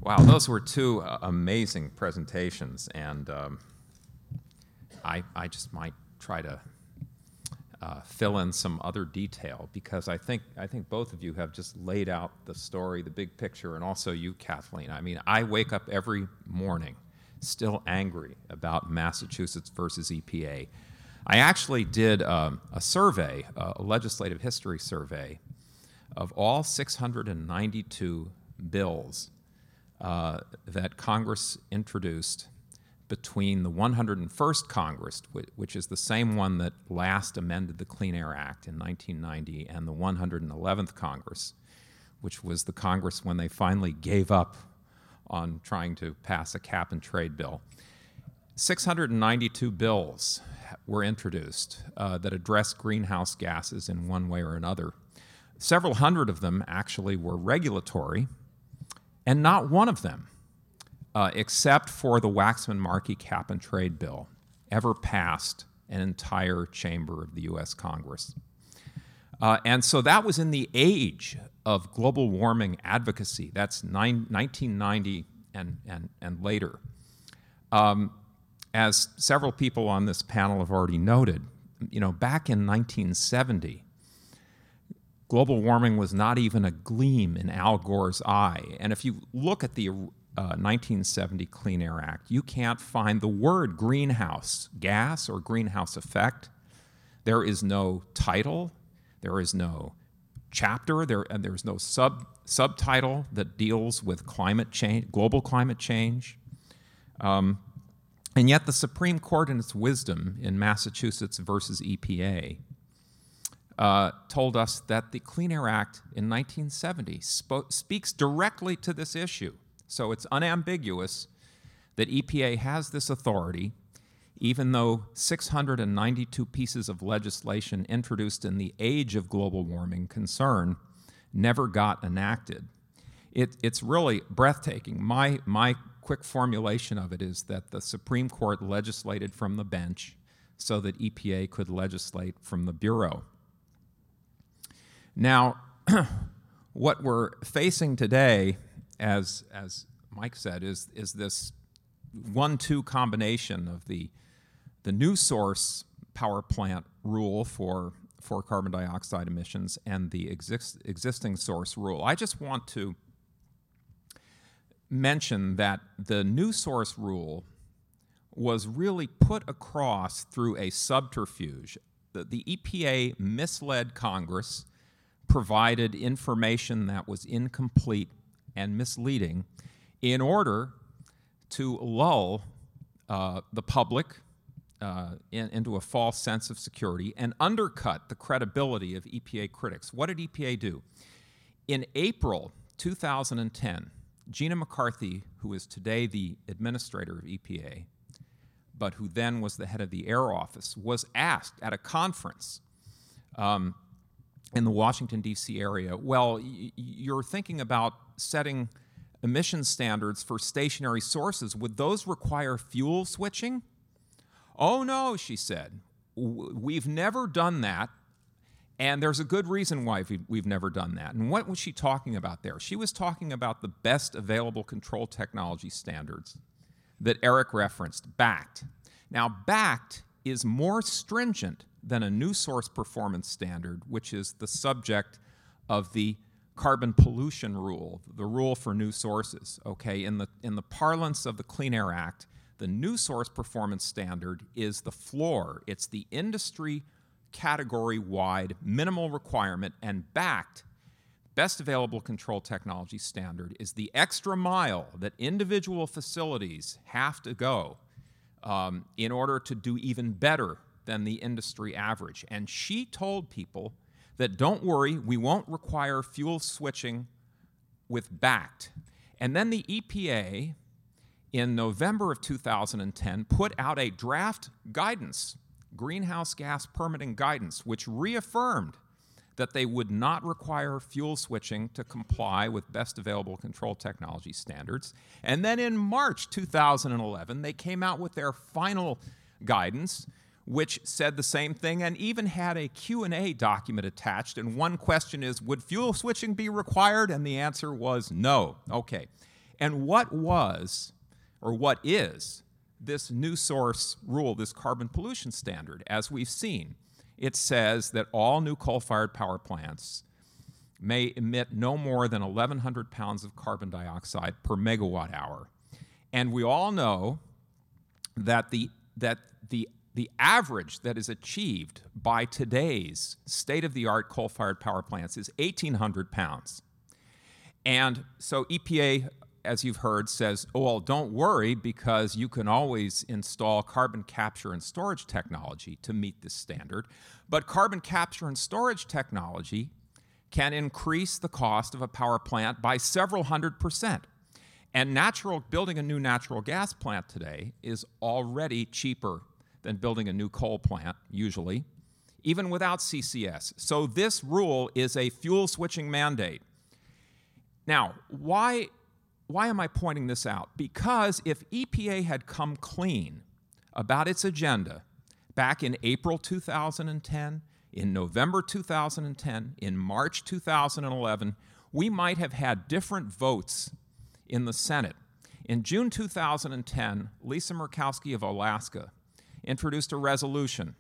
Wow, those were 2 amazing presentations, and I just might try to fill in some other detail, because I think both of you have just laid out the story, the big picture, and also you, Kathleen. I mean, I wake up every morning still angry about Massachusetts versus EPA. I actually did a survey, a legislative history survey, of all 692 bills that Congress introduced between the 101st Congress, which is the same one that last amended the Clean Air Act in 1990, and the 111th Congress, which was the Congress when they finally gave up on trying to pass a cap-and-trade bill. 692 bills were introduced that addressed greenhouse gases in one way or another. Several hundred of them actually were regulatory, and not one of them, except for the Waxman-Markey cap-and-trade bill, ever passed an entire chamber of the U.S. Congress. And so that was in the age of global warming advocacy. That's 1990 and later. as several people on this panel have already noted, back in 1970, global warming was not even a gleam in Al Gore's eye. And if you look at the 1970 Clean Air Act, you can't find the word greenhouse gas or greenhouse effect. There is no title. There is no chapter. There's no subtitle that deals with climate change, global climate change. And yet the Supreme Court, in its wisdom in Massachusetts versus EPA, told us that the Clean Air Act in 1970 speaks directly to this issue. So it's unambiguous that EPA has this authority, even though 692 pieces of legislation introduced in the age of global warming concern never got enacted. It's really breathtaking. My quick formulation of it is that the Supreme Court legislated from the bench so that EPA could legislate from the Bureau. Now, what we're facing today, as Mike said, is this 1-2 combination of the new source power plant rule for carbon dioxide emissions and the existing source rule. I just want to mention that the new source rule was really put across through a subterfuge. The EPA misled Congress, provided information that was incomplete and misleading in order to lull the public into a false sense of security and undercut the credibility of EPA critics. What did EPA do? In April 2010, Gina McCarthy, who is today the administrator of EPA, but who then was the head of the Air Office, was asked at a conference in the Washington, D.C. area, well, you're thinking about setting emission standards for stationary sources. Would those require fuel switching? Oh, no, she said. We've never done that, and there's a good reason why we've never done that. And what was she talking about there? She was talking about the best available control technology standards that Eric referenced, BACT. Now, BACT is more stringent than a new source performance standard, which is the subject of the carbon pollution rule, the rule for new sources. Okay, in the parlance of the Clean Air Act, the new source performance standard is the floor. It's the industry category-wide minimal requirement, and BACT, best available control technology standard, is the extra mile that individual facilities have to go in order to do even better than the industry average. And she told people that, don't worry, we won't require fuel switching with BACT. And then the EPA, in November of 2010, put out a draft guidance, greenhouse gas permitting guidance, which reaffirmed that they would not require fuel switching to comply with best available control technology standards. And then in March 2011, they came out with their final guidance, which said the same thing and even had a Q&A document attached. And one question is, would fuel switching be required? And the answer was no. Okay. And what was, or what is, this new source rule, this carbon pollution standard? As we've seen, it says that all new coal-fired power plants may emit no more than 1,100 pounds of carbon dioxide per megawatt hour. And we all know that the average that is achieved by today's state-of-the-art coal-fired power plants is 1,800 pounds. And so EPA, as you've heard, says, oh, well, don't worry, because you can always install carbon capture and storage technology to meet this standard. But carbon capture and storage technology can increase the cost of a power plant by several hundred%. And building a new natural gas plant today is already cheaper than building a new coal plant, usually, even without CCS. So this rule is a fuel switching mandate. Now, why am I pointing this out? Because if EPA had come clean about its agenda back in April 2010, in November 2010, in March 2011, we might have had different votes in the Senate. In June 2010, Lisa Murkowski of Alaska introduced a resolution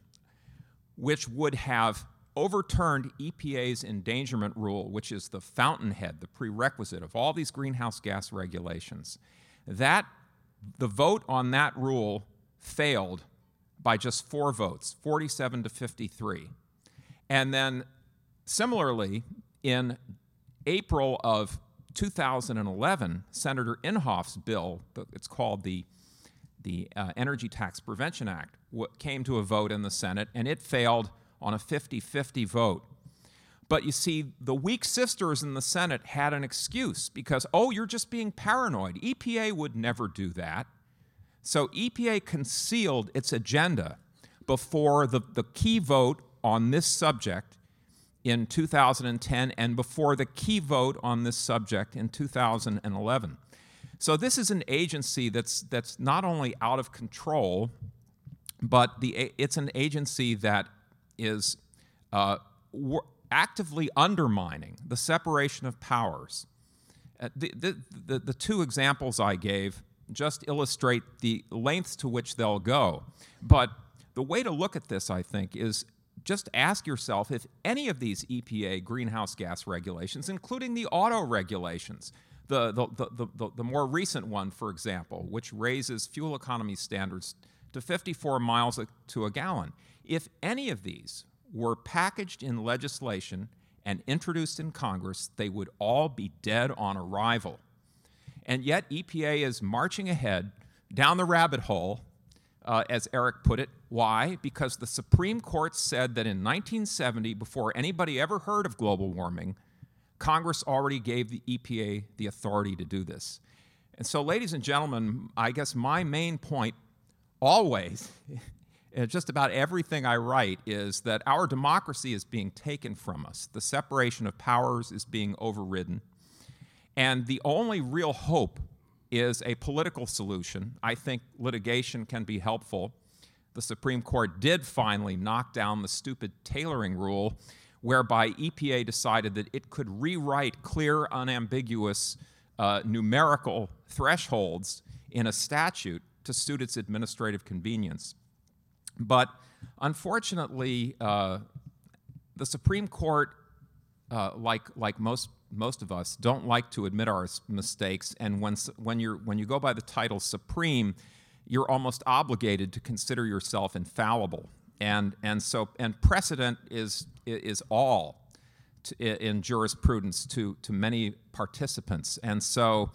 which would have overturned EPA's endangerment rule, which is the fountainhead, the prerequisite of all these greenhouse gas regulations. The vote on that rule failed by just 4 votes, 47 to 53. And then similarly, in April of 2011, Senator Inhofe's bill, it's called the Energy Tax Prevention Act, came to a vote in the Senate, and it failed on a 50-50 vote. But you see, the weak sisters in the Senate had an excuse because, oh, you're just being paranoid. EPA would never do that. So EPA concealed its agenda before the key vote on this subject in 2010 and before the key vote on this subject in 2011. So this is an agency that's not only out of control, but it's an agency that is actively undermining the separation of powers. The 2 examples I gave just illustrate the lengths to which they'll go. But the way to look at this, I think, is just ask yourself if any of these EPA greenhouse gas regulations, including the auto regulations, the more recent one, for example, which raises fuel economy standards to 54 miles to a gallon, if any of these were packaged in legislation and introduced in Congress, they would all be dead on arrival. And yet EPA is marching ahead down the rabbit hole, as Eric put it. Why? Because the Supreme Court said that in 1970, before anybody ever heard of global warming, Congress already gave the EPA the authority to do this. And so, ladies and gentlemen, I guess my main point always, just about everything I write, is that our democracy is being taken from us. The separation of powers is being overridden. And the only real hope is a political solution. I think litigation can be helpful. The Supreme Court did finally knock down the stupid tailoring rule, whereby EPA decided that it could rewrite clear, unambiguous numerical thresholds in a statute to suit its administrative convenience. But unfortunately, the Supreme Court, like most of us, don't like to admit our mistakes. And when you go by the title Supreme, you're almost obligated to consider yourself infallible. And precedent is all in jurisprudence to many participants. And so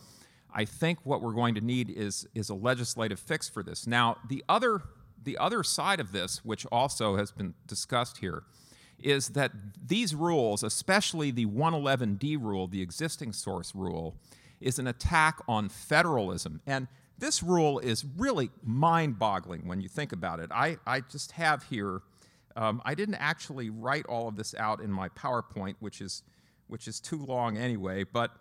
I think what we're going to need is a legislative fix for this. Now, the other side of this, which also has been discussed here, is that these rules, especially the 111D rule, the existing source rule, is an attack on federalism. And this rule is really mind-boggling when you think about it. I just have here, I didn't actually write all of this out in my PowerPoint, which is too long anyway, but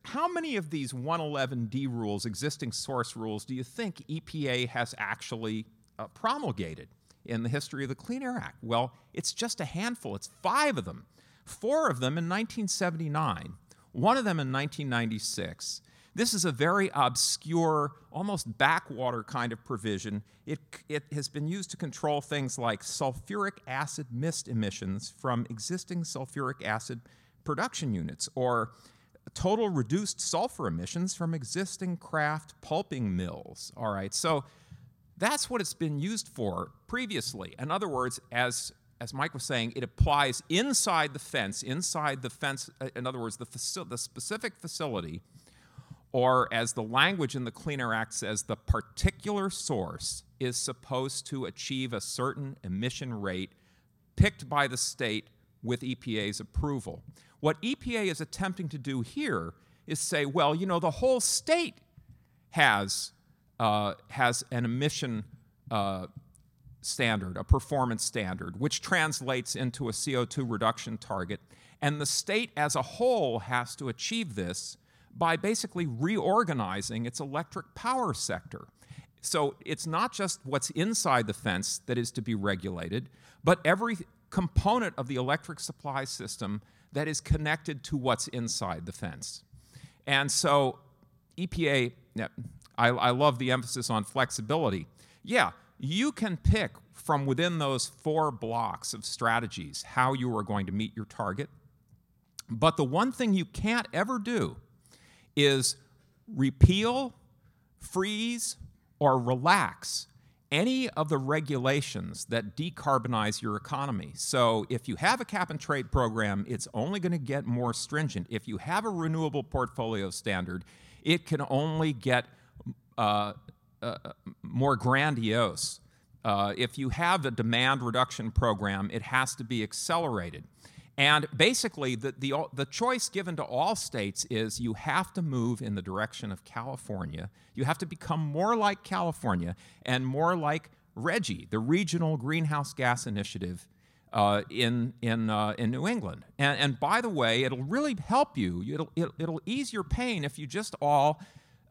how many of these 111D rules, existing source rules, do you think EPA has actually promulgated in the history of the Clean Air Act? Well, it's just a handful. It's 5 of them. 4 of them in 1979, 1 of them in 1996. This is a very obscure, almost backwater kind of provision. It has been used to control things like sulfuric acid mist emissions from existing sulfuric acid production units, or total reduced sulfur emissions from existing craft pulping mills. All right, so that's what it's been used for previously. In other words, as Mike was saying, it applies inside the fence, in other words, the specific facility, or as the language in the Clean Air Act says, the particular source is supposed to achieve a certain emission rate picked by the state with EPA's approval. What EPA is attempting to do here is say, well, you know, the whole state has an emission standard, a performance standard, which translates into a CO2 reduction target, and the state as a whole has to achieve this by basically reorganizing its electric power sector. So it's not just what's inside the fence that is to be regulated, but every component of the electric supply system that is connected to what's inside the fence. And so EPA, yeah, I love the emphasis on flexibility. Yeah, you can pick from within those 4 blocks of strategies how you are going to meet your target. But the one thing you can't ever do is repeal, freeze, or relax any of the regulations that decarbonize your economy. So if you have a cap and trade program, it's only going to get more stringent. If you have a renewable portfolio standard, it can only get more grandiose. If you have a demand reduction program, it has to be accelerated. And basically, the choice given to all states is you have to move in the direction of California. You have to become more like California and more like RGGI, the Regional Greenhouse Gas Initiative in New England. And by the way, it'll really help you. It'll ease your pain if you just all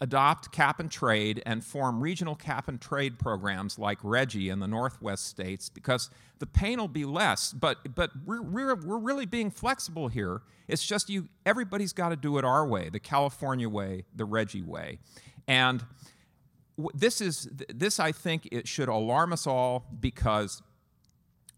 adopt cap and trade and form regional cap and trade programs like RGGI in the Northwest states, because the pain will be less. But we're really being flexible here. It's just everybody's got to do it our way, the California way, the RGGI way. And this I think it should alarm us all, because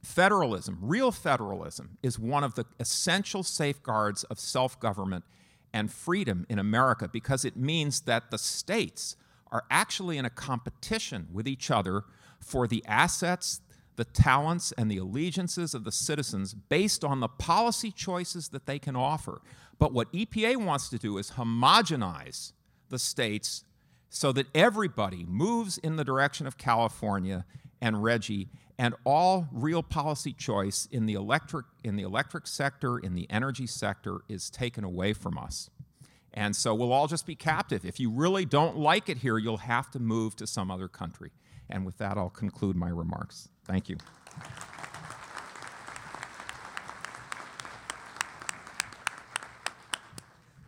federalism, real federalism, is one of the essential safeguards of self-government and freedom in America, because it means that the states are actually in a competition with each other for the assets, the talents, and the allegiances of the citizens based on the policy choices that they can offer. But what EPA wants to do is homogenize the states so that everybody moves in the direction of California and RGGI, and all real policy choice in the electric sector, in the energy sector, is taken away from us. And so we'll all just be captive. If you really don't like it here, you'll have to move to some other country. And with that, I'll conclude my remarks. Thank you.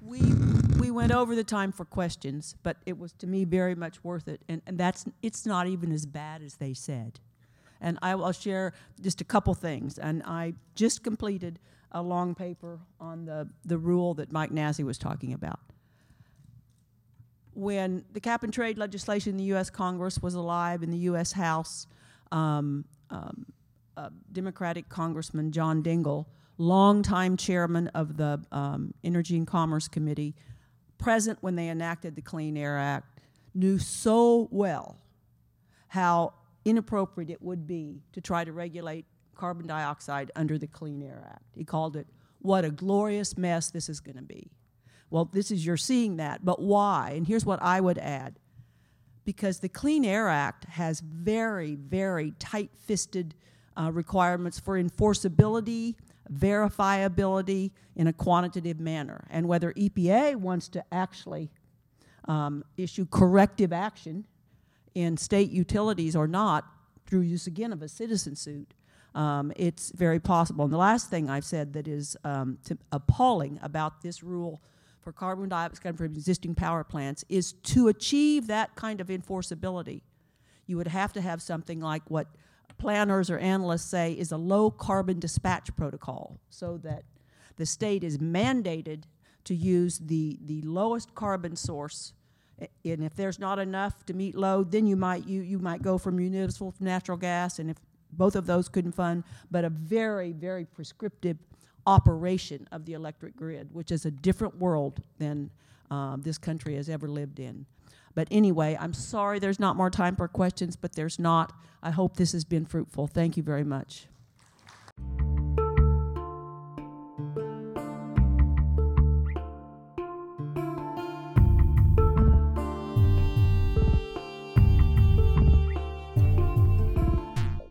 We went over the time for questions, but it was, to me, very much worth it. And it's not even as bad as they said. And I'll share just a couple things. And I just completed a long paper on the rule that Mike Nassy was talking about. When the cap and trade legislation in the U.S. Congress was alive in the U.S. House, Democratic Congressman John Dingell, longtime chairman of the Energy and Commerce Committee, present when they enacted the Clean Air Act, knew so well how inappropriate it would be to try to regulate carbon dioxide under the Clean Air Act. He called it, "What a glorious mess this is going to be." Well, you're seeing that, but why? And here's what I would add. Because the Clean Air Act has very, very tight-fisted requirements for enforceability, verifiability in a quantitative manner. And whether EPA wants to actually issue corrective action in state utilities or not, through use again of a citizen suit, it's very possible. And the last thing I've said that is appalling about this rule for carbon dioxide from existing power plants is to achieve that kind of enforceability, you would have to have something like what planners or analysts say is a low carbon dispatch protocol, so that the state is mandated to use the lowest carbon source. And if there's not enough to meet load, then you might go from municipal natural gas, and if both of those couldn't fund, but a very, very prescriptive operation of the electric grid, which is a different world than this country has ever lived in. But anyway, I'm sorry there's not more time for questions, but there's not. I hope this has been fruitful. Thank you very much.